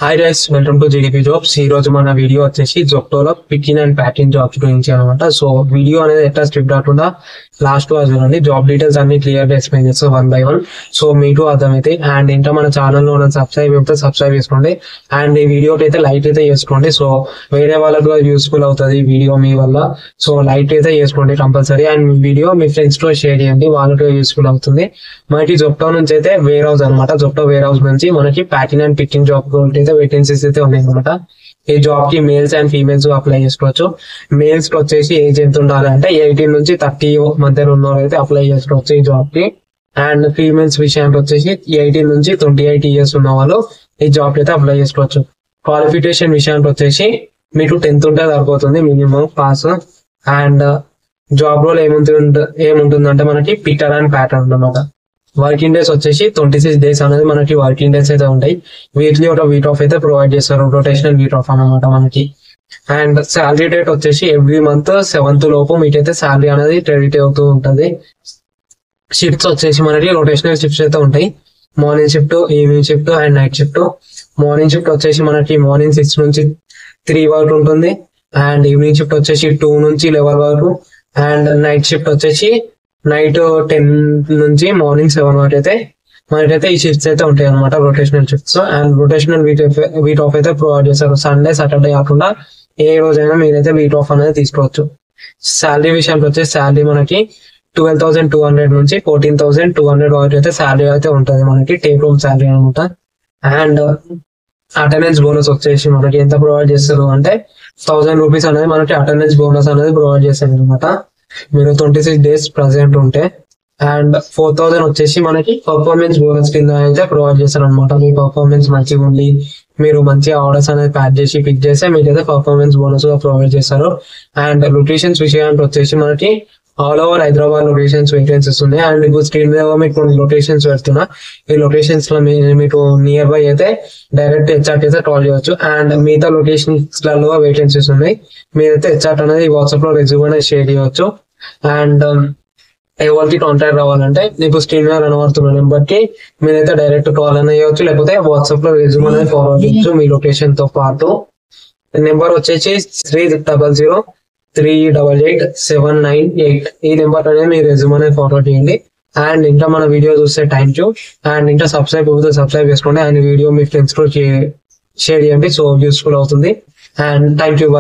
Hi guys, welcome to GDP jobs. ఈ రోజు మన వీడియో వచ్చేసి జొప్టోలో పికింగ్ అండ్ ప్యాకింగ్ జాబ్స్ గురించి అనమాట. సో వీడియో అనేది ఎట్లా స్క్రిప్ట్ కాకుండా లాస్ట్ వరకు చూడండి. జాబ్ డీటెయిల్స్ అన్ని క్లియర్ గా ఎక్స్ప్లెయిన్ చేస్తాం వన్ బై వన్. సో మీకు అర్థమైతే అండ్ ఇంకా మన ఛానల్లో ఉన్న సబ్స్క్రైబ్ అయితే సబ్స్క్రైబ్ చేసుకోండి. అండ్ ఈ వీడియోకి అయితే లైక్ అయితే చేసుకోండి. సో వేరే వాళ్ళకు యూస్ఫుల్ అవుతుంది ఈ వీడియో మీ వల్ల. సో లైక్ అయితే చేసుకోండి compulsory. And video me friends తో షేర్ చేయండి, వాళ్ళకి యూస్ఫుల్ అవుతుంది. మనకి జొప్టో నుంచి అయితే వేర్ హౌస్ అనమాట. జొప్టో వేర్ హౌస్ నుంచి మనకి packing and picking job vacancies అయితే ఉన్నాయి అనమాట. ఈ జాబ్ కి మేల్స్ అండ్ ఫీమేల్స్ అప్లై చేసుకోవచ్చు. మేల్స్ కి వచ్చేసి ఏజ్ ఎంత ఉండాలి అంటే 18 నుంచి 30 మధ్యలో ఉన్న అయితే అప్లై చేసుకోవచ్చు ఈ జాబ్ కి. అండ్ ఫీమేల్స్ విషయానికి వచ్చేసి 18 నుంచి 28 ఇయర్స్ ఉన్న వాళ్ళు ఈ జాబ్ అయితే అప్లై చేసుకోవచ్చు. క్వాలిఫికేషన్ విషయానికి వచ్చేసి మీకు 10th ఉంటే సరిపోతుంది minimum pass. And job role ఏముంటుందంటే మనకి పిక్కర్ అండ్ ప్యాటర్న్ అన్నమాట. వర్కింగ్ డేస్ వచ్చేసి 26 డేస్ అనేది మనకి వర్కింగ్ డేస్ అయితే ఉంటాయి. వీక్లీ ఒక వీక్ ఆఫ్ అయితే ప్రొవైడ్ చేస్తారు, రొటేషనల్ వీక్ ఆఫ్ అనమాట మనకి. అండ్ శాలరీ డేట్ వచ్చేసి ఎవ్రీ మంత్ 7th లోపు మీకైతే శాలరీ అనేది క్రెడిట్ అవుతూ ఉంటది. షిఫ్ట్స్ వచ్చేసి మనకి రొటేషనల్ షిఫ్ట్స్ అయితే ఉంటాయి. Morning shift, evening shift and night shift. Morning shift వచ్చేసి మనకి మార్నింగ్ 6 నుంచి 3 వరకు ఉంటుంది. అండ్ ఈవినింగ్ షిఫ్ట్ వచ్చేసి 2 నుంచి 11 వరకు. అండ్ నైట్ షిఫ్ట్ వచ్చేసి నైట్ 10 నుంచి మార్నింగ్ 7 వరకు అయితే మనకైతే ఈ షిఫ్ట్స్ అయితే ఉంటాయి అనమాట, rotational shifts. And rotational week off అయితే ప్రొవైడ్ చేస్తారు. సండే సాటర్డే కాకుండా ఏ రోజైనా మీరైతే వీక్ ఆఫ్ అనేది తీసుకోవచ్చు. శాలరీ విషయానికి వచ్చే శాలరీ మనకి 12,200 నుంచి 14,200 వరకు అయితే శాలరీ అయితే ఉంటుంది మనకి, టేక్ హోమ్ శాలరీ అనమాట. అండ్ అటెండెన్స్ బోనస్ వచ్చేసి మనకి ఎంత ప్రొవైడ్ చేస్తారు అంటే 1000 రూపీస్ అనేది మనకి అటెండెన్స్ బోనస్ అనేది ప్రొవైడ్ చేస్తారు అనమాట మీరు 26 డేస్ ప్రెసెంట్ ఉంటే. అండ్ 4,000 వచ్చేసి మనకి పర్ఫార్మెన్స్ బోనస్ కింద అయితే ప్రొవైడ్ చేస్తారు అనమాట. మీ పర్ఫార్మెన్స్ మంచిగా ఉండి మీరు మంచిగా ఆర్డర్స్ అనేది ప్యాక్ చేసి పిక్ చేస్తే మీకైతే పర్ఫార్మెన్స్ బోనస్ గా ప్రొవైడ్ చేస్తారు. అండ్ లొకేషన్స్ విషయానికి వచ్చేసి మనకి all over Hyderabad locations vacancies ఉన్నాయి. అండ్ ఇప్పుడు స్క్రీన్ మీద మీకు కొన్ని లొకేషన్స్ పెడుతున్నా. ఈ లొకేషన్స్ లో మీకు నియర్ బై అయితే డైరెక్ట్ హెచ్ఆర్ట్ అయితే కాల్ చేయవచ్చు. అండ్ మిగతా లొకేషన్స్ లలో వేకెన్సీస్ ఉన్నాయి. మీరైతే హెచ్ఆర్ట్ అనేది వాట్సాప్ లో రెజ్యూమ్ అనేది షేర్ చేయవచ్చు. అండ్ ఎవరికి కాంటాక్ట్ రావాలంటే ఇప్పుడు స్క్రీన్ మీద కనబడుతున్న నెంబర్ కి మీరైతే డైరెక్ట్ కాల్ అనేది చేయవచ్చు, లేకపోతే వాట్సాప్ లో రెజ్యూమ్ అనేది ఫార్వర్డ్ చేయొచ్చు మీ లొకేషన్ తో పాటు. నెంబర్ వచ్చేసి 300388798. ఈ నెంబర్ అనేది మీ రెజ్యూమ్ అనేది ఫార్వర్డ్ చేయండి. అండ్ ఇంకా మన వీడియో చూస్తే థ్యాంక్ యూ. అండ్ ఇంకా సబ్స్క్రైబ్ చేసుకోండి. అండ్ వీడియో మీ ఫ్రెండ్స్ తో షేర్ చేయండి, సో యూస్ఫుల్ అవుతుంది. And thank you, by.